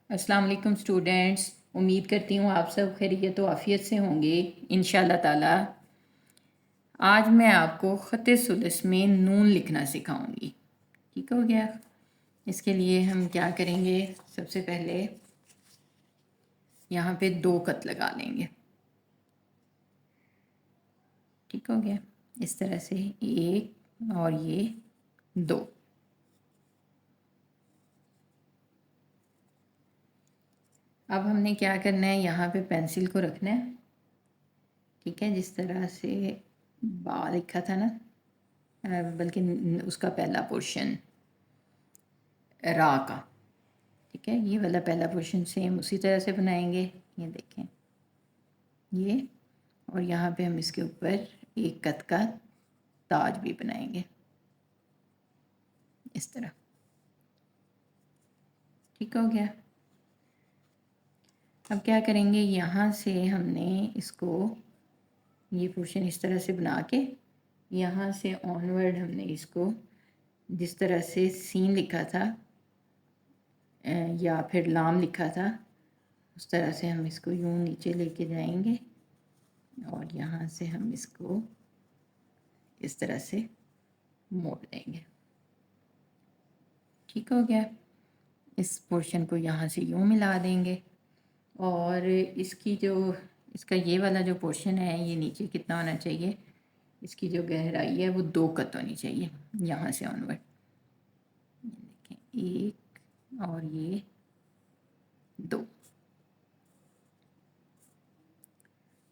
अस्सलाम वालेकुम स्टूडेंट्स। उम्मीद करती हूँ आप सब खैरियत व आफ़ियत से होंगे इंशाल्लाह ताला। आज मैं आपको ख़त सुलस में नून लिखना सिखाऊंगी। ठीक हो गया। इसके लिए हम क्या करेंगे, सबसे पहले यहाँ पे 2 ख़त लगा लेंगे। ठीक हो गया। इस तरह से 1 और ये 2। अब हमने क्या करना है, यहाँ पे पेंसिल को रखना है। ठीक है, जिस तरह से बा लिखा था ना, बल्कि उसका पहला पोर्शन रा का। ठीक है, ये वाला पहला पोर्शन सेम उसी तरह से बनाएंगे। ये देखें ये, और यहाँ पे हम इसके ऊपर एक कत का ताज भी बनाएंगे इस तरह। ठीक हो गया। अब क्या करेंगे, यहाँ से हमने इसको ये पोर्शन इस तरह से बना के यहाँ से ऑनवर्ड हमने इसको जिस तरह से सीन लिखा था या फिर लाम लिखा था, उस तरह से हम इसको यूं नीचे लेके जाएंगे और यहाँ से हम इसको इस तरह से मोड़ देंगे। ठीक हो गया। इस पोर्शन को यहाँ से यूं मिला देंगे और इसकी जो इसका ये वाला जो पोर्शन है, ये नीचे कितना होना चाहिए, इसकी जो गहराई है वो 2 कत होनी चाहिए यहाँ से ऑनवर्ड। देखें 1 और ये 2,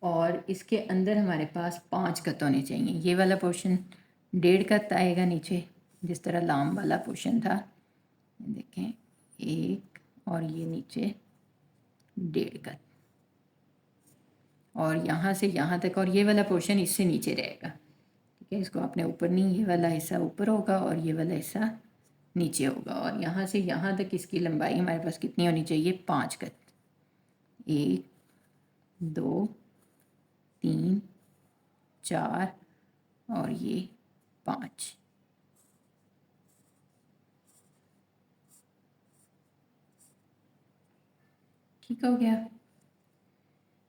और इसके अंदर हमारे पास 5 कत होने चाहिए। ये वाला पोर्शन 1.5 कत आएगा नीचे, जिस तरह लाम वाला पोर्शन था। देखें 1 और ये नीचे 1.5 कत, और यहाँ से यहाँ तक, और ये वाला पोर्शन इससे नीचे रहेगा। ठीक है, इसको आपने ऊपर नहीं, ये वाला हिस्सा ऊपर होगा और ये वाला हिस्सा नीचे होगा। और यहाँ से यहाँ तक इसकी लंबाई हमारे पास कितनी होनी चाहिए, 5 कत। 1 2 3 4 और ये 5। ठीक हो गया।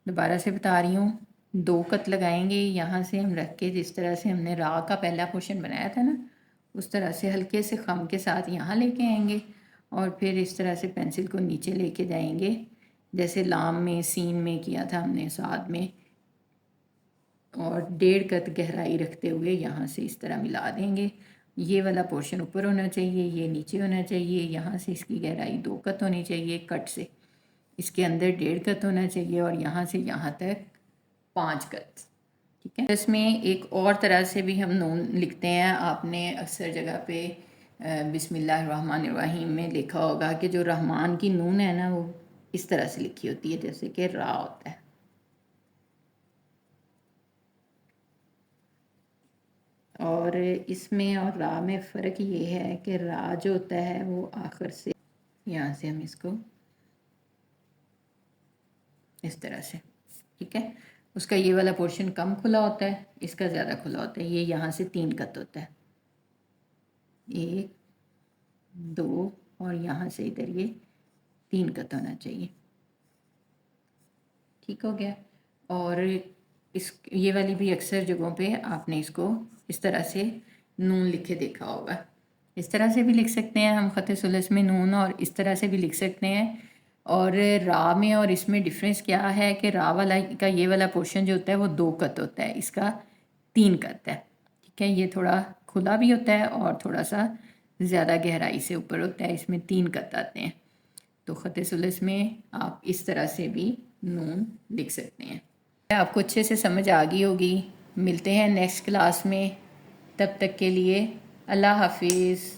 दोबारा से बता रही हूँ, 2 कत लगाएंगे यहाँ से हम रख के, जिस तरह से हमने रा का पहला पोर्शन बनाया था ना, उस तरह से हल्के से खम के साथ यहाँ लेके आएंगे और फिर इस तरह से पेंसिल को नीचे लेके जाएंगे, जैसे लाम में सीन में किया था हमने साथ में, और 1.5 कत गहराई रखते हुए यहाँ से इस तरह मिला देंगे। ये वाला पोर्शन ऊपर होना चाहिए, ये नीचे होना चाहिए। यहाँ से इसकी गहराई 2 कत होनी चाहिए कट से, इसके अंदर 1.5 कत होना चाहिए, और यहाँ से यहाँ तक 5 कत। ठीक है। इसमें एक और तरह से भी हम नून लिखते हैं। आपने अक्सर जगह पे बिस्मिल्लाहिर्रहमानिर्रहीम में लिखा होगा कि जो रहमान की नून है ना, वो इस तरह से लिखी होती है जैसे कि रा होता है। और इसमें और रा में फ़र्क ये है कि रा जो होता है वो आखिर से, यहाँ से हम इसको इस तरह से, ठीक है, उसका ये वाला पोर्शन कम खुला होता है, इसका ज़्यादा खुला होता है। ये यहाँ से 3 कत होता है, 1 2, और यहाँ से इधर ये 3 कत होना चाहिए। ठीक हो गया। और इस ये वाली भी अक्सर जगहों पे आपने इसको इस तरह से नून लिखे देखा होगा। इस तरह से भी लिख सकते हैं हम ख़त सुलस में नून, और इस तरह से भी लिख सकते हैं। और रा में और इसमें डिफरेंस क्या है कि रा वाला का ये वाला पोर्शन जो होता है वो 2 कत होता है, इसका 3 कत है। ठीक है, ये थोड़ा खुला भी होता है और थोड़ा सा ज़्यादा गहराई से ऊपर होता है, इसमें 3 कत आते हैं। तो ख़त सुलस में आप इस तरह से भी नून लिख सकते हैं। आपको अच्छे से समझ आ गई होगी। मिलते हैं नेक्स्ट क्लास में, तब तक के लिए अल्लाह हाफिज़।